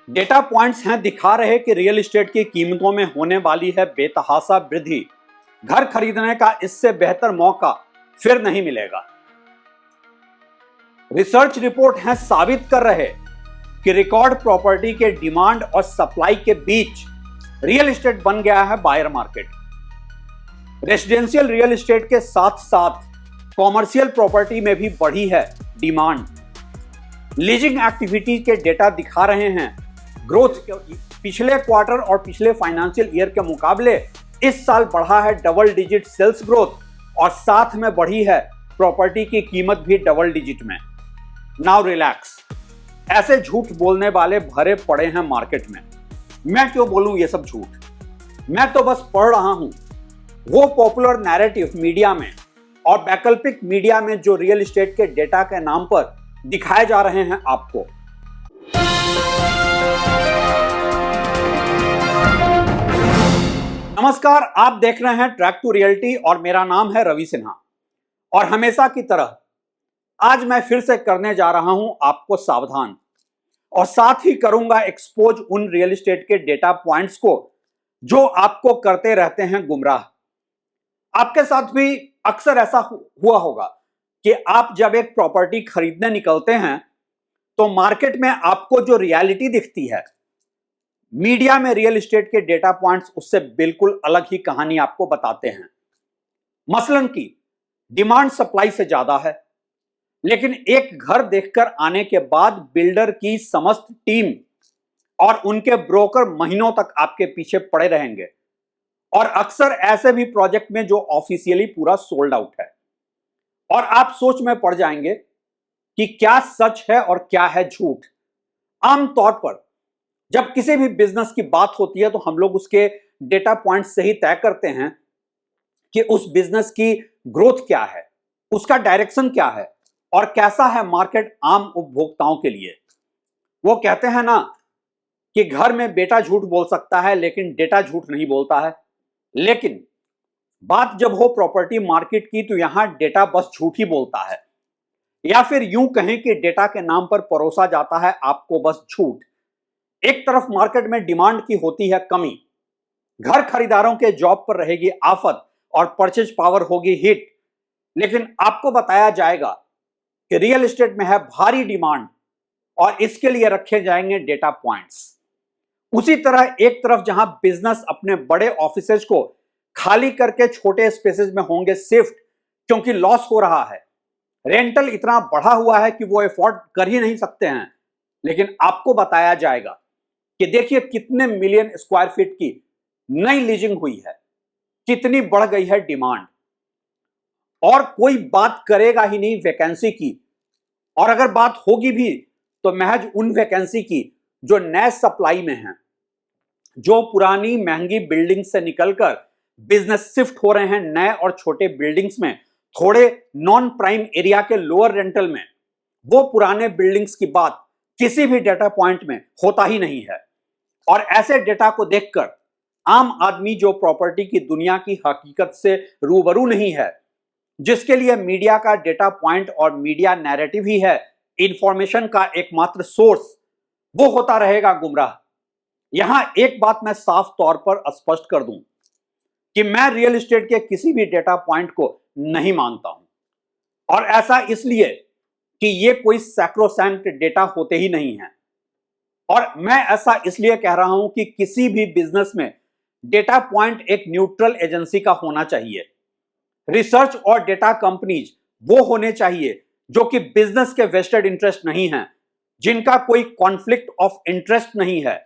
Data points हैं दिखा रहे कि रियल एस्टेट की कीमतों में होने वाली है बेतहाशा वृद्धि। घर खरीदने का इससे बेहतर मौका फिर नहीं मिलेगा। रिसर्च रिपोर्ट हैं साबित कर रहे कि रिकॉर्ड प्रॉपर्टी के डिमांड और सप्लाई के बीच रियल एस्टेट बन गया है buyer market. Residential real estate के साथ साथ कॉमर्शियल प्रॉपर्टी में भी बढ़ी है डिमांड। लीजिंग एक्टिविटी के डेटा दिखा रहे हैं ग्रोथ पिछले क्वार्टर और पिछले फाइनेंशियल ईयर के मुकाबले इस साल बढ़ा है डबल डिजिट सेल्स ग्रोथ और साथ में बढ़ी है प्रॉपर्टी की कीमत भी डबल डिजिट में। नाउ रिलैक्स, ऐसे झूठ बोलने वाले भरे पड़े हैं मार्केट में। मैं क्यों बोलूं ये सब झूठ? मैं तो बस पढ़ रहा हूं वो पॉपुलर नैरेटिव मीडिया में और वैकल्पिक मीडिया में जो रियल एस्टेट के डेटा के नाम पर दिखाए जा रहे हैं आपको। नमस्कार, आप देख रहे हैं ट्रैक टू रियलिटी और मेरा नाम है रवि सिन्हा। और हमेशा की तरह आज मैं फिर से करने जा रहा हूं आपको सावधान, और साथ ही करूंगा एक्सपोज उन रियल एस्टेट के डेटा पॉइंट्स को जो आपको करते रहते हैं गुमराह। आपके साथ भी अक्सर ऐसा हुआ होगा कि आप जब एक प्रॉपर्टी खरीदने निकलते हैं तो मार्केट में आपको जो रियलिटी दिखती है, मीडिया में रियल एस्टेट के डेटा पॉइंट्स उससे बिल्कुल अलग ही कहानी आपको बताते हैं। मसलन की डिमांड सप्लाई से ज्यादा है, लेकिन एक घर देखकर आने के बाद बिल्डर की समस्त टीम और उनके ब्रोकर महीनों तक आपके पीछे पड़े रहेंगे। और अक्सर ऐसे भी प्रोजेक्ट में जो ऑफिशियली पूरा सोल्ड आउट है, और आप सोच में पड़ जाएंगे कि क्या सच है और क्या है झूठ। आमतौर पर जब किसी भी बिजनेस की बात होती है तो हम लोग उसके डेटा पॉइंट से ही तय करते हैं कि उस बिजनेस की ग्रोथ क्या है, उसका डायरेक्शन क्या है और कैसा है मार्केट आम उपभोक्ताओं के लिए। वो कहते हैं ना कि घर में बेटा झूठ बोल सकता है लेकिन डेटा झूठ नहीं बोलता है। लेकिन बात जब हो प्रॉपर्टी मार्केट की तो यहां डेटा बस झूठ ही बोलता है, या फिर यूं कहें कि डेटा के नाम पर परोसा जाता है आपको बस झूठ। एक तरफ मार्केट में डिमांड की होती है कमी, घर खरीदारों के जॉब पर रहेगी आफत और परचेज पावर होगी हिट, लेकिन आपको बताया जाएगा कि रियल एस्टेट में है भारी डिमांड और इसके लिए रखे जाएंगे डेटा पॉइंट्स। उसी तरह एक तरफ जहां बिजनेस अपने बड़े ऑफिसेज को खाली करके छोटे स्पेसेस में होंगे शिफ्ट, क्योंकि लॉस हो रहा है, रेंटल इतना बढ़ा हुआ है कि वो अफोर्ड कर ही नहीं सकते हैं, लेकिन आपको बताया जाएगा कि देखिए कितने मिलियन स्क्वायर फीट की नई लीजिंग हुई है, कितनी बढ़ गई है डिमांड, और कोई बात करेगा ही नहीं वैकेंसी की। और अगर बात होगी भी तो महज उन वैकेंसी की जो नए सप्लाई में हैं, जो पुरानी महंगी बिल्डिंग से निकलकर बिजनेस शिफ्ट हो रहे हैं नए और छोटे बिल्डिंग्स में, थोड़े नॉन प्राइम एरिया के लोअर रेंटल में। वो पुराने बिल्डिंग्स की बात किसी भी डेटा पॉइंट में होता ही नहीं है। और ऐसे डेटा को देखकर आम आदमी जो प्रॉपर्टी की दुनिया की हकीकत से रूबरू नहीं है, जिसके लिए मीडिया का डेटा पॉइंट और मीडिया नैरेटिव ही है इंफॉर्मेशन का एकमात्र सोर्स, वो होता रहेगा गुमराह। यहां एक बात मैं साफ तौर पर स्पष्ट कर दूं कि मैं रियल एस्टेट के किसी भी डेटा पॉइंट को नहीं मानता हूं, और ऐसा इसलिए कि ये कोई सैक्रोसैंक्ट डेटा होते ही नहीं है। और मैं ऐसा इसलिए कह रहा हूं कि किसी भी बिजनेस में डेटा पॉइंट एक न्यूट्रल एजेंसी का होना चाहिए। रिसर्च और डेटा कंपनीज वो होने चाहिए जो कि बिजनेस के वेस्टेड इंटरेस्ट नहीं है, जिनका कोई कॉन्फ्लिक्ट ऑफ इंटरेस्ट नहीं है।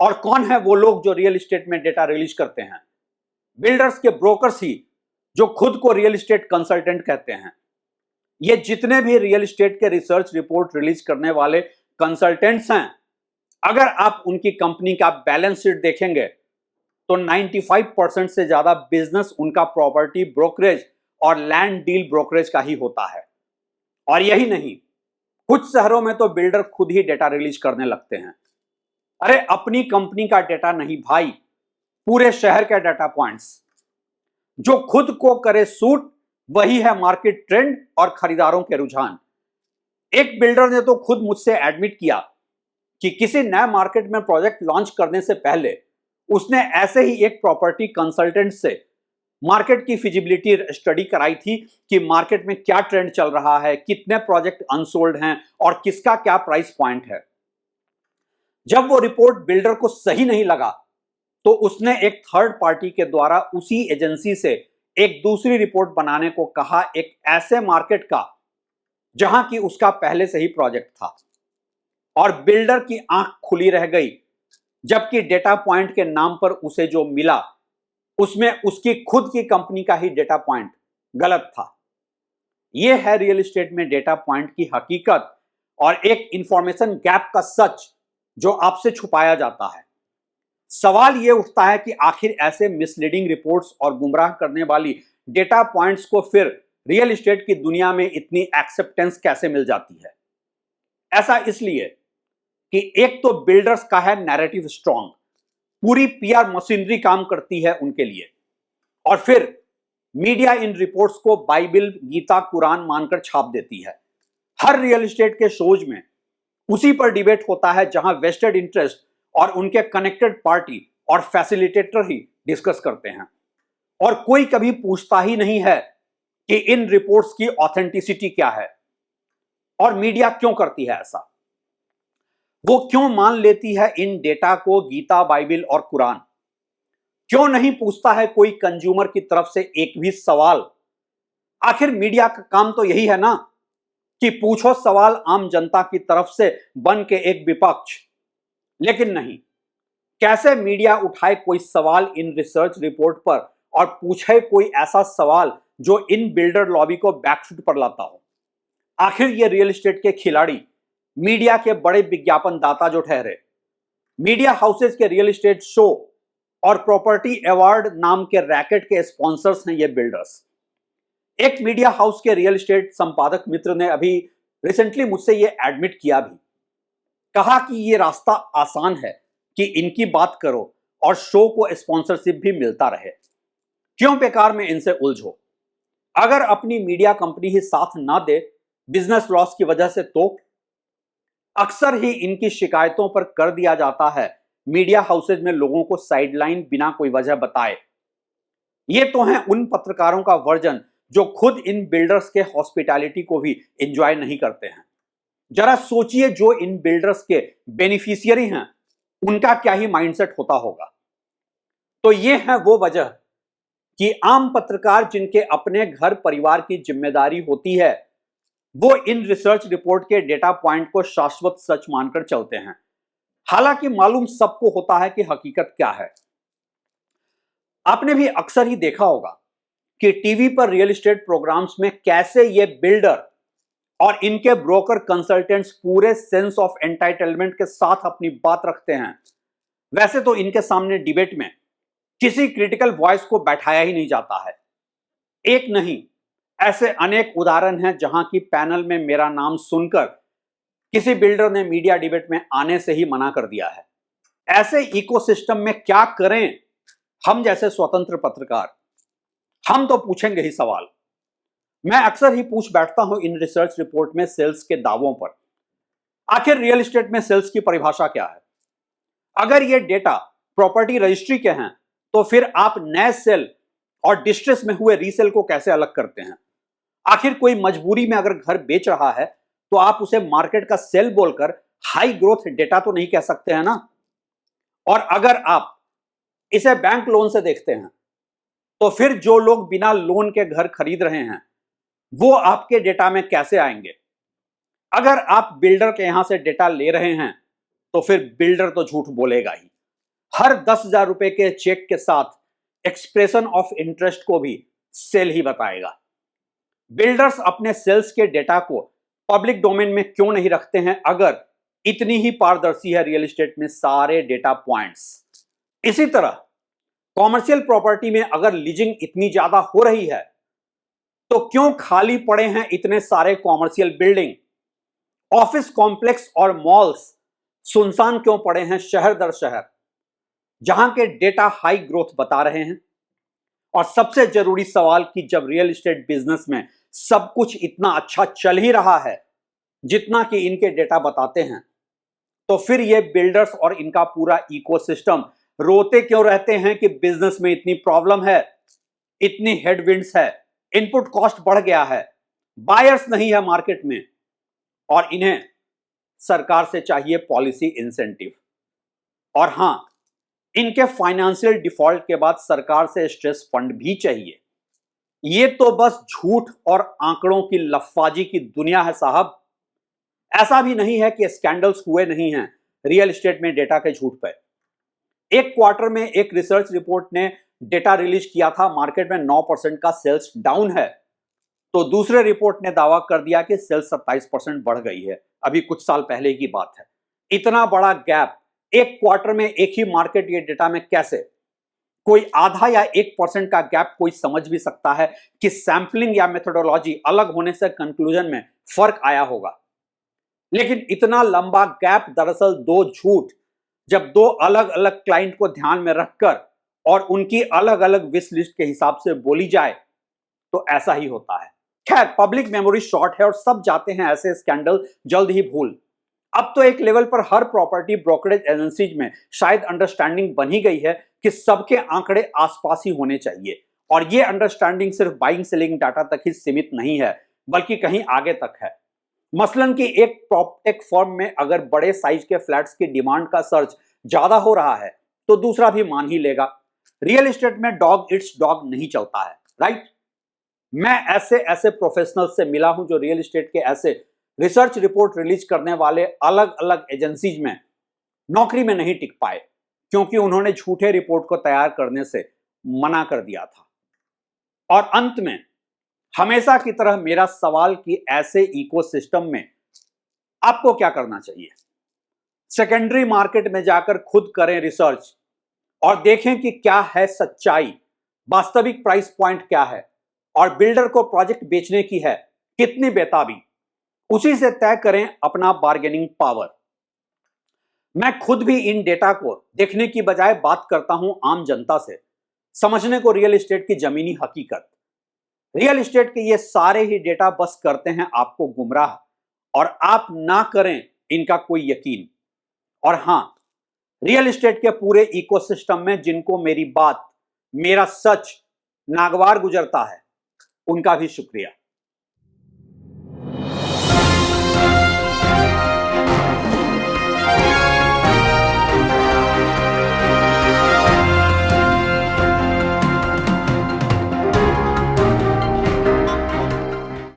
और कौन है वो लोग जो रियल एस्टेट में डेटा रिलीज करते हैं? बिल्डर्स के ब्रोकर्स ही, जो खुद को रियल एस्टेट कंसल्टेंट कहते हैं। ये जितने भी रियल एस्टेट के रिसर्च रिपोर्ट रिलीज करने वाले कंसल्टेंट्स हैं, अगर आप उनकी कंपनी का बैलेंस शीट देखेंगे तो 95% से ज्यादा बिजनेस उनका प्रॉपर्टी ब्रोकरेज और लैंड डील ब्रोकरेज का ही होता है। और यही नहीं, कुछ शहरों में तो बिल्डर खुद ही डेटा रिलीज करने लगते हैं। अरे अपनी कंपनी का डेटा नहीं भाई, पूरे शहर के डेटा पॉइंट्स। जो खुद को करे सूट वही है मार्केट ट्रेंड और खरीदारों के रुझान। एक बिल्डर ने तो खुद मुझसे एडमिट किया कि किसी नए मार्केट में प्रोजेक्ट लॉन्च करने से पहले उसने ऐसे ही एक प्रॉपर्टी कंसल्टेंट से मार्केट की फिजिबिलिटी स्टडी कराई थी कि मार्केट में क्या ट्रेंड चल रहा है, कितने प्रोजेक्ट अनसोल्ड हैं और किसका क्या प्राइस पॉइंट है। जब वो रिपोर्ट बिल्डर को सही नहीं लगा तो उसने एक थर्ड पार्टी के द्वारा उसी एजेंसी से एक दूसरी रिपोर्ट बनाने को कहा, एक ऐसे मार्केट का जहां की उसका पहले से ही प्रोजेक्ट था। और बिल्डर की आंख खुली रह गई, जबकि डेटा पॉइंट के नाम पर उसे जो मिला उसमें उसकी खुद की कंपनी का ही डेटा पॉइंट गलत था। यह है रियल एस्टेट में डेटा पॉइंट की हकीकत और एक इंफॉर्मेशन गैप का सच जो आपसे छुपाया जाता है। सवाल यह उठता है कि आखिर ऐसे मिसलीडिंग रिपोर्ट्स और गुमराह करने वाली डेटा पॉइंट्स को फिर रियल एस्टेट की दुनिया में इतनी एक्सेप्टेंस कैसे मिल जाती है। ऐसा इसलिए कि एक तो बिल्डर्स का है नैरेटिव स्ट्रांग, पूरी पीआर मशीनरी काम करती है उनके लिए, और फिर मीडिया इन रिपोर्ट्स को बाइबल, गीता, कुरान मानकर छाप देती है। हर रियल एस्टेट के शोज में उसी पर डिबेट होता है जहां वेस्टेड इंटरेस्ट और उनके कनेक्टेड पार्टी और फैसिलिटेटर ही डिस्कस करते हैं, और कोई कभी पूछता ही नहीं है कि इन रिपोर्ट्स की ऑथेंटिसिटी क्या है और मीडिया क्यों करती है ऐसा। वो क्यों मान लेती है इन डेटा को गीता, बाइबल और कुरान। क्यों नहीं पूछता है कोई कंज्यूमर की तरफ से एक भी सवाल। आखिर मीडिया का काम तो यही है ना कि पूछो सवाल आम जनता की तरफ से बन के एक विपक्ष। लेकिन नहीं, कैसे मीडिया उठाए कोई सवाल इन रिसर्च रिपोर्ट पर और पूछे कोई ऐसा सवाल जो इन बिल्डर लॉबी को बैकफुट पर लाता हो। आखिर ये रियल एस्टेट के खिलाड़ी मीडिया के बड़े विज्ञापन दाता जो ठहरे, मीडिया हाउसेस के रियल एस्टेट शो और प्रॉपर्टी अवार्ड नाम के रैकेट के स्पॉन्सर्स हैं ये बिल्डर्स। एक मीडिया हाउस के रियल एस्टेट संपादक मित्र ने अभी रिसेंटली मुझसे ये एडमिट किया भी, कहा कि ये रास्ता आसान है कि इनकी बात करो और शो को स्पॉन्सरशिप भी मिलता रहे, क्यों बेकार में इनसे उलझो। अगर अपनी मीडिया कंपनी ही साथ ना दे बिजनेस लॉस की वजह से, तो अक्सर ही इनकी शिकायतों पर कर दिया जाता है मीडिया हाउसेज में लोगों को साइडलाइन बिना कोई वजह बताए। ये तो हैं उन पत्रकारों का वर्जन जो खुद इन बिल्डर्स के हॉस्पिटैलिटी को भी एंजॉय नहीं करते हैं। जरा सोचिए, जो इन बिल्डर्स के बेनिफिशियरी हैं उनका क्या ही माइंडसेट होता होगा। तो ये है वो वजह कि आम पत्रकार जिनके अपने घर परिवार की जिम्मेदारी होती है, वो इन रिसर्च रिपोर्ट के डेटा पॉइंट को शाश्वत सच मानकर चलते हैं, हालांकि मालूम सबको होता है कि हकीकत क्या है। आपने भी अक्सर ही देखा होगा कि टीवी पर रियल एस्टेट प्रोग्राम्स में कैसे ये बिल्डर और इनके ब्रोकर कंसल्टेंट्स पूरे सेंस ऑफ एंटाइटलमेंट के साथ अपनी बात रखते हैं। वैसे तो इनके सामने डिबेट में किसी क्रिटिकल वॉइस को बैठाया ही नहीं जाता है। एक नहीं, ऐसे अनेक उदाहरण हैं जहां की पैनल में मेरा नाम सुनकर किसी बिल्डर ने मीडिया डिबेट में आने से ही मना कर दिया है। ऐसे इकोसिस्टम में क्या करें हम जैसे स्वतंत्र पत्रकार? हम तो पूछेंगे ही सवाल। मैं अक्सर ही पूछ बैठता हूं इन रिसर्च रिपोर्ट में सेल्स के दावों पर, आखिर रियल एस्टेट में सेल्स की परिभाषा क्या है? अगर ये डेटा प्रॉपर्टी रजिस्ट्री के हैं तो फिर आप नए सेल और डिस्ट्रेस में हुए रीसेल को कैसे अलग करते हैं? आखिर कोई मजबूरी में अगर घर बेच रहा है तो आप उसे मार्केट का सेल बोलकर हाई ग्रोथ डेटा तो नहीं कह सकते हैं ना। और अगर आप इसे बैंक लोन से देखते हैं तो फिर जो लोग बिना लोन के घर खरीद रहे हैं वो आपके डेटा में कैसे आएंगे? अगर आप बिल्डर के यहां से डेटा ले रहे हैं तो फिर बिल्डर तो झूठ बोलेगा ही। हर 10,000 रुपए के चेक के साथ एक्सप्रेशन ऑफ इंटरेस्ट को भी सेल ही बताएगा। बिल्डर्स अपने सेल्स के डेटा को पब्लिक डोमेन में क्यों नहीं रखते हैं अगर इतनी ही पारदर्शी है रियल एस्टेट में सारे डेटा पॉइंट्स? इसी तरह कॉमर्शियल प्रॉपर्टी में अगर लीजिंग इतनी ज्यादा हो रही है तो क्यों खाली पड़े हैं इतने सारे कॉमर्शियल बिल्डिंग? ऑफिस कॉम्प्लेक्स और मॉल्स सुनसान क्यों पड़े हैं शहर दर शहर, जहां के डेटा हाई ग्रोथ बता रहे हैं? और सबसे जरूरी सवाल कि जब रियल एस्टेट बिजनेस में सब कुछ इतना अच्छा चल ही रहा है जितना कि इनके डेटा बताते हैं, तो फिर ये बिल्डर्स और इनका पूरा इकोसिस्टम रोते क्यों रहते हैं कि बिजनेस में इतनी प्रॉब्लम है, इतनी हेडविंड्स है, इनपुट कॉस्ट बढ़ गया है, बायर्स नहीं है मार्केट में, और इन्हें सरकार से चाहिए पॉलिसी इंसेंटिव। और हां, इनके फाइनेंशियल डिफॉल्ट के बाद सरकार से स्ट्रेस फंड भी चाहिए। ये तो बस झूठ और आंकड़ों की लफाजी की दुनिया है साहब। ऐसा भी नहीं है कि स्कैंडल्स हुए नहीं हैं रियल एस्टेट में डेटा के झूठ पे। एक क्वार्टर में एक रिसर्च रिपोर्ट ने डेटा रिलीज किया था, मार्केट में 9% का सेल्स डाउन है, तो दूसरे रिपोर्ट ने दावा कर दिया कि सेल्स 27% बढ़ गई है। अभी कुछ साल पहले की बात है। इतना बड़ा गैप एक क्वार्टर में एक ही मार्केट ये डेटा में कैसे? कोई आधा या 1% का गैप कोई समझ भी सकता है कि सैंपलिंग या मेथोडोलॉजी अलग होने से कंक्लूजन में फर्क आया होगा, लेकिन इतना लंबा गैप दरअसल दो झूठ जब दो अलग अलग क्लाइंट को ध्यान में रखकर और उनकी अलग अलग विश लिस्ट के हिसाब से बोली जाए तो ऐसा ही होता है। खैर, पब्लिक मेमोरी शॉर्ट है और सब जाते हैं ऐसे स्कैंडल जल्द ही भूल। अब तो एक लेवल पर हर प्रॉपर्टी ब्रोकरेज एजेंसीज में शायद अंडरस्टैंडिंग बन ही गई है कि सबके आंकड़े आसपास ही होने चाहिए, और ये अंडरस्टैंडिंग सिर्फ बाइंग सेलिंग डाटा तक ही सीमित नहीं है बल्कि कहीं आगे तक है। मसलन कि एक प्रॉपर्टेक फर्म में अगर बड़े साइज के फ्लैट्स की डिमांड का सर्च ज्यादा हो रहा है तो दूसरा भी मान ही लेगा। रियल एस्टेट में डॉग इट्स डॉग नहीं चलता है, राइट? मैं ऐसे ऐसे प्रोफेशनल से मिला हूं जो रियल एस्टेट के ऐसे रिसर्च रिपोर्ट रिलीज करने वाले अलग अलग एजेंसीज में नौकरी में नहीं टिक पाए क्योंकि उन्होंने झूठे रिपोर्ट को तैयार करने से मना कर दिया था। और अंत में हमेशा की तरह मेरा सवाल कि ऐसे इकोसिस्टम में आपको क्या करना चाहिए? सेकेंडरी मार्केट में जाकर खुद करें रिसर्च और देखें कि क्या है सच्चाई, वास्तविक प्राइस पॉइंट क्या है, और बिल्डर को प्रोजेक्ट बेचने की है कितनी बेताबी, उसी से तय करें अपना बार्गेनिंग पावर। मैं खुद भी इन डेटा को देखने की बजाय बात करता हूं आम जनता से, समझने को रियल एस्टेट की जमीनी हकीकत। रियल एस्टेट के ये सारे ही डेटा बस करते हैं आपको गुमराह, और आप ना करें इनका कोई यकीन। और हां, रियल एस्टेट के पूरे इकोसिस्टम में जिनको मेरी बात, मेरा सच नागवार गुजरता है, उनका भी शुक्रिया।